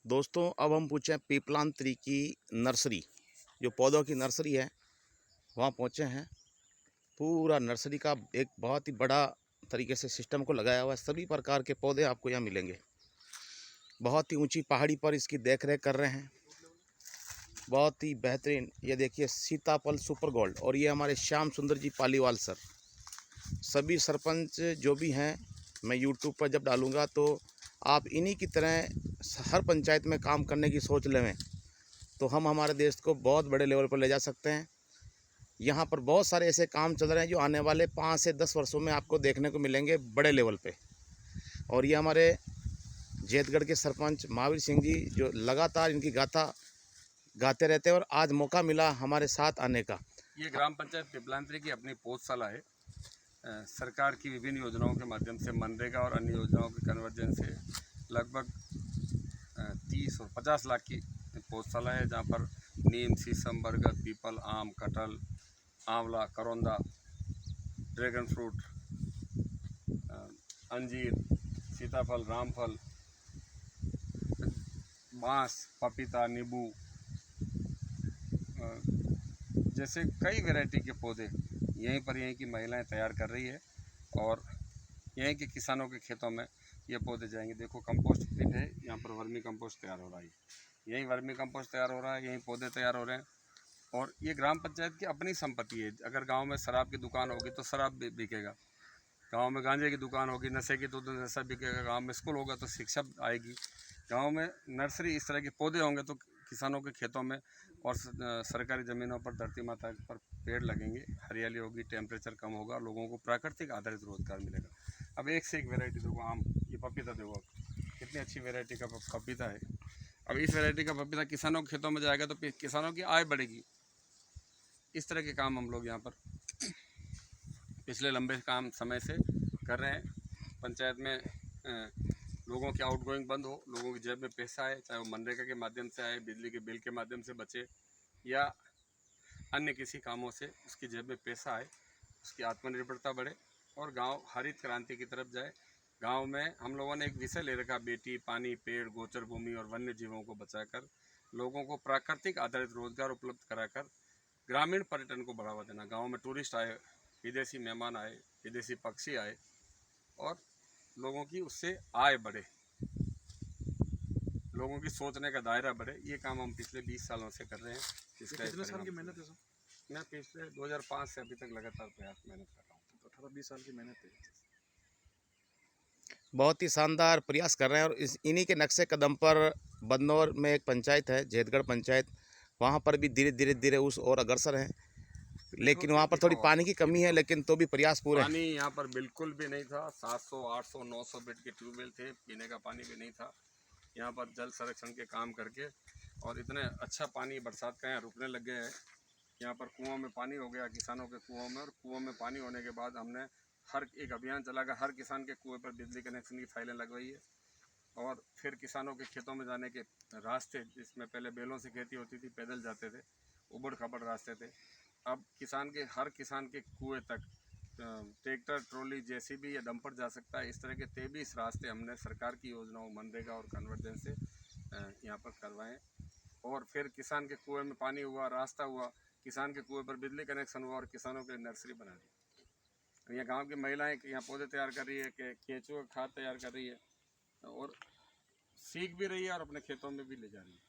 दोस्तों अब हम पूछे पीपलान ट्री की नर्सरी, जो पौधों की नर्सरी है, वहाँ पहुँचे हैं। पूरा नर्सरी का एक बहुत ही बड़ा तरीके से सिस्टम को लगाया हुआ है। सभी प्रकार के पौधे आपको यहाँ मिलेंगे। बहुत ही ऊंची पहाड़ी पर इसकी देखरेख कर रहे हैं। बहुत ही बेहतरीन। ये देखिए सीताफल सुपर गोल्ड, और ये हमारे श्याम सुंदर जी पालीवाल सर। सभी सरपंच जो भी हैं, मैं यूट्यूब पर जब डालूँगा तो आप इन्हीं की तरह हर पंचायत में काम करने की सोच लें, तो हम हमारे देश को बहुत बड़े लेवल पर ले जा सकते हैं। यहाँ पर बहुत सारे ऐसे काम चल रहे हैं जो आने वाले 5 से 10 वर्षों में आपको देखने को मिलेंगे बड़े लेवल पे। और ये हमारे जेतगढ़ के सरपंच महावीर सिंह जी जो लगातार इनकी गाथा गाते रहते हैं, और आज मौका मिला हमारे साथ आने का। ये ग्राम पंचायत पिपलांतरी की अपनी पौधशाला है। सरकार की विभिन्न योजनाओं के माध्यम से मनरेगा और अन्य योजनाओं के कन्वर्जन से लगभग 30 और 50 लाख की पौधशाला है, जहाँ पर नीम, शीशम, बरगद, पीपल, आम, कटहल, आंवला, करौंदा, ड्रैगन फ्रूट, अंजीर, सीताफल, रामफल, बांस, पपीता, नींबू जैसे कई वैरायटी के पौधे यहीं की महिलाएं तैयार कर रही है, और यहीं के किसानों के खेतों में ये पौधे जाएंगे। देखो कंपोस्ट पिट है, यहाँ पर वर्मी कंपोस्ट तैयार हो रहा है। यहीं वर्मी कंपोस्ट तैयार हो रहा है, यहीं पौधे तैयार हो रहे हैं। और ये ग्राम पंचायत की अपनी संपत्ति है। अगर गांव में शराब की दुकान होगी तो शराब बिकेगा, गांव में गांजे की दुकान होगी नशे की तो नशा बिकेगा, गांव में स्कूल होगा तो शिक्षा आएगी, गांव में नर्सरी इस तरह के पौधे होंगे तो किसानों के खेतों में और सरकारी ज़मीनों पर धरती माता पर पेड़ लगेंगे, हरियाली होगी, टेम्परेचर कम होगा, लोगों को प्राकृतिक आधारित रोजगार मिलेगा। अब एक से एक वैरायटी देखो, आम, ये पपीता देखो कितनी अच्छी वैरायटी का पपीता है। अब इस वैरायटी का पपीता किसानों के खेतों में जाएगा तो किसानों की आय बढ़ेगी। इस तरह के काम हम लोग यहाँ पर पिछले लंबे समय से कर रहे हैं। पंचायत में लोगों की आउटगोइंग बंद हो, लोगों की जेब में पैसा आए, चाहे वो मनरेगा के माध्यम से आए, बिजली के बिल के माध्यम से बचे, या अन्य किसी कामों से उसकी जेब में पैसा आए, उसकी आत्मनिर्भरता बढ़े और गांव हरित क्रांति की तरफ जाए। गांव में हम लोगों ने एक विषय ले रखा, बेटी, पानी, पेड़, गोचर भूमि और वन्य जीवों को बचाकर लोगों को प्राकृतिक आधारित रोजगार उपलब्ध कराकर ग्रामीण पर्यटन को बढ़ावा देना। गाँव में टूरिस्ट आए, विदेशी मेहमान आए, विदेशी पक्षी आए, और लोगों की उससे आय बढ़े, लोगों की सोचने का दायरा बढ़े। ये काम हम पिछले 20 सालों से कर रहे हैं। इसका कितने साल की मेहनत है सर? मैं पिछले 2005 से अभी तक लगातार प्रयास मेहनत कर रहा हूँ। तो 18-20 साल की मेहनत है। बहुत ही शानदार प्रयास कर रहे हैं। और इन्हीं के नक्शे कदम पर बदनौर में एक पंचायत है, जेतगढ़ पंचायत, वहाँ पर भी धीरे धीरे धीरे उस और अग्रसर हैं। लेकिन वहाँ पर थोड़ी पानी की कमी है, लेकिन तो भी प्रयास पूरे हैं। पानी यहाँ पर बिल्कुल भी नहीं था। 700, 800, 900 बेड के ट्यूबवेल थे, पीने का पानी भी नहीं था। यहाँ पर जल संरक्षण के काम करके और इतने अच्छा पानी बरसात का यहाँ रुकने लग गए हैं। यहाँ पर कुओं में पानी हो गया, किसानों के कुओं में, और कुओं में पानी होने के बाद हमने हर एक अभियान चलाकर हर किसान के कुएं पर बिजली कनेक्शन की फाइलें लगवाई है। और फिर किसानों के खेतों में जाने के रास्ते, जिसमें पहले बैलों से खेती होती थी, पैदल जाते थे, उबड़ खाबड़ रास्ते थे, अब हर किसान के कुएं तक ट्रैक्टर, ट्रॉली, जेसीबी या डंपर जा सकता है। इस तरह के 23 रास्ते हमने सरकार की योजनाओं, मनरेगा और कन्वर्जन से यहाँ पर करवाएं। और फिर किसान के कुएं में पानी हुआ, रास्ता हुआ, किसान के कुएं पर बिजली कनेक्शन हुआ, और किसानों के लिए नर्सरी बना दी। यहाँ गांव की महिलाएं यहाँ पौधे तैयार कर रही है, केंचुआ खाद तैयार कर रही है, और सीख भी रही है और अपने खेतों में भी ले जा रही है।